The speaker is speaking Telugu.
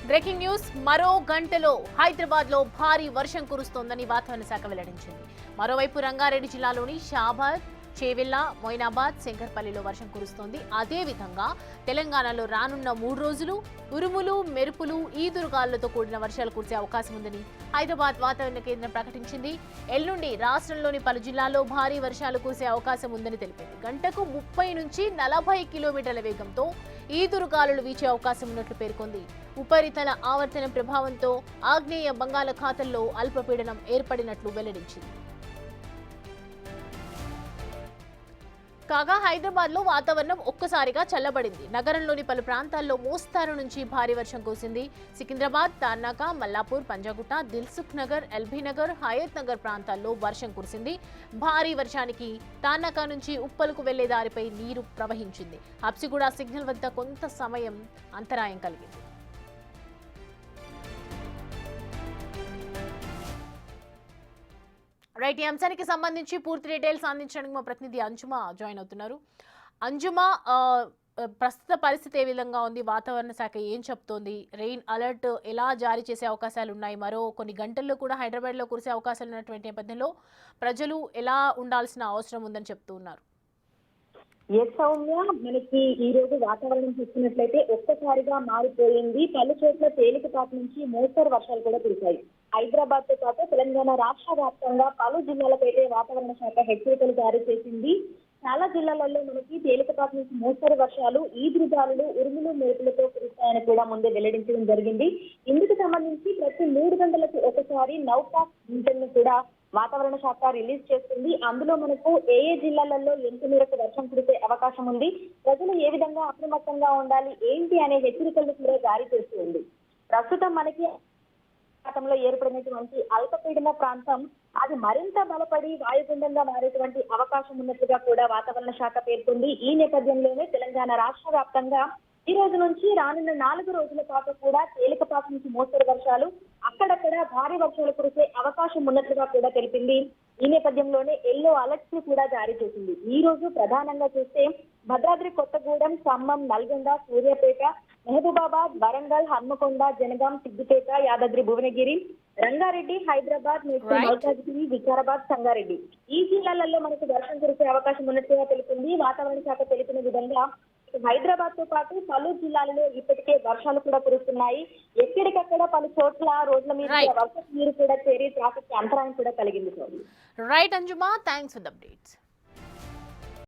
బ్రేకింగ్ న్యూస్ మరో గంటలో హైదరాబాద్ లో భారీ వర్షం కురుస్తోందని వాతావరణ శాఖ వెల్లడించింది. మరోవైపు రంగారెడ్డి జిల్లాలోని షాబాద్, చేవెళ్ల, మొయినాబాద్, శంకర్పల్లిలో వర్షం కురుస్తోంది. అదే విధంగా తెలంగాణలో రానున్న 3 రోజులు ఉరుములు, మెరుపులు, ఈదురుగాలులతో కూడిన వర్షాలు కురిసే అవకాశం ఉందని హైదరాబాద్ వాతావరణ కేంద్రం ప్రకటించింది. ఎల్లుండి రాష్ట్రంలోని పలు జిల్లాల్లో భారీ వర్షాలు కురిసే అవకాశం ఉందని తెలిపింది. గంటకు 30 నుంచి 40 కిలోమీటర్ల వేగంతో ఈదురుగాలులు వీచే అవకాశం ఉన్నట్లు పేర్కొంది. ఉపరితల ఆవర్తనం ప్రభావంతో ఆగ్నేయ బంగాళాఖాతంలో అల్పపీడనం ఏర్పడినట్లు వెల్లడించింది. కాగా హైదరాబాద్ లో వాతావరణం ఒక్కసారిగా చల్లబడింది. నగరంలోని పలు ప్రాంతాల్లో మోస్తారు నుంచి భారీ వర్షం కురిసింది. సికింద్రాబాద్, తార్నాక, మల్లాపూర్, పంజాగుట్ట, దిల్సుఖ్ నగర్, ఎల్బీ నగర్, హయత్ నగర్ ప్రాంతాల్లో వర్షం కురిసింది. భారీ వర్షానికి తార్నాక నుంచి ఉప్పలకు వెళ్లే దారిపై నీరు ప్రవహించింది. హబ్సిగూడ సిగ్నల్ వద్ద కొంత సమయం అంతరాయం కలిగింది. రైట్, ఈ అంశానికి సంబంధించి పూర్తి డీటెయిల్స్ అందించడానికి మా ప్రతినిధి అంజుమా జాయిన్ అవుతున్నారు. అంజుమా, ప్రస్తుత పరిస్థితి ఏ విధంగా ఉంది? వాతావరణ శాఖ ఏం చెప్తోంది? రెయిన్ అలర్ట్ ఎలా జారీ చేసే అవకాశాలు ఉన్నాయి? మరో కొన్ని గంటల్లో కూడా హైదరాబాద్లో కురిసే అవకాశాలు ఉన్నటువంటి నేపథ్యంలో ప్రజలు ఎలా ఉండాల్సిన అవసరం ఉందని చెప్తూ ఉన్నారు? సౌమ్య, మనకి ఈ రోజు వాతావరణం చూసుకున్నట్లయితే ఒక్కసారిగా మారిపోయింది. పలు చోట్ల తేలికపాటి నుంచి మోస్తరు వర్షాలు కూడా కురిశాయి. హైదరాబాద్ తో పాటు తెలంగాణ రాష్ట్ర వ్యాప్తంగా పలు జిల్లాలకైతే వాతావరణ శాఖ హెచ్చరికలు జారీ చేసింది. చాలా జిల్లాలలో మనకి తేలికపాటి నుంచి మోస్తరు వర్షాలు, ఈదురుగాలులు, ఉరుములు, మెరుపులతో కురుస్తాయని కూడా ముందే వెల్లడించడం జరిగింది. ఇందుకు సంబంధించి ప్రతి 3 గంటలకు ఒకసారి నౌకాస్ట్ బులెటిన్ కూడా వాతావరణ శాఖ రిలీజ్ చేస్తుంది. అందులో మనకు ఏ జిల్లాలలో ఎంత మేరకు వర్షం కురిసే అవకాశం ఉంది, ప్రజలు ఏ విధంగా అప్రమత్తంగా ఉండాలి, ఏంటి అనే హెచ్చరికలు కూడా జారీ చేస్తుంది. ప్రస్తుతం మనకి ప్రాంతంలో ఏర్పడినటువంటి అల్పపీడన ప్రాంతం అది మరింత బలపడి వాయుగుండంగా మారేటువంటి అవకాశం ఉన్నట్టుగా కూడా వాతావరణ శాఖ పేర్కొంది. ఈ నేపథ్యంలోనే తెలంగాణ రాష్ట్ర వ్యాప్తంగా ఈ రోజు నుంచి రానున్న 4 రోజుల పాటు కూడా తేలికపాటి నుంచి మోస్తరు వర్షాలు, అక్కడక్కడ భారీ వర్షాలు కురిసే అవకాశం ఉన్నట్లుగా కూడా తెలిపింది. ఈ నేపథ్యంలోనే ఎల్లో అలర్ట్స్ కూడా జారీ చేసింది. ఈ రోజు ప్రధానంగా చూస్తే భద్రాద్రి కొత్తగూడెం, ఖమ్మం, నల్గొండ, సూర్యాపేట, మహబూబాబాద్, వరంగల్, హన్మకొండ, జనగాం, సిద్దిపేట, యాదాద్రి భువనగిరి, రంగారెడ్డి, హైదరాబాద్, మల్కాజ్గిరి, వికారాబాద్, సంగారెడ్డి ఈ జిల్లాలలో మనకు వర్షం కురిసే అవకాశం ఉన్నట్టుగా తెలిపింది. వాతావరణ శాఖ తెలిపిన విధంగా హైదరాబాద్ తో పాటు పలు జిల్లాలలో ఇప్పటికే వర్షాలు కూడా కురుస్తున్నాయి. ఎక్కడికక్కడ పలు చోట్ల రోడ్ల మీద వర్షం నీరు కూడా చేరి ట్రాఫిక్ అంతరాయం కూడా కలిగింది. రైట్ అంజుమా, థ్యాంక్స్ ఫర్ ద అప్డేట్స్.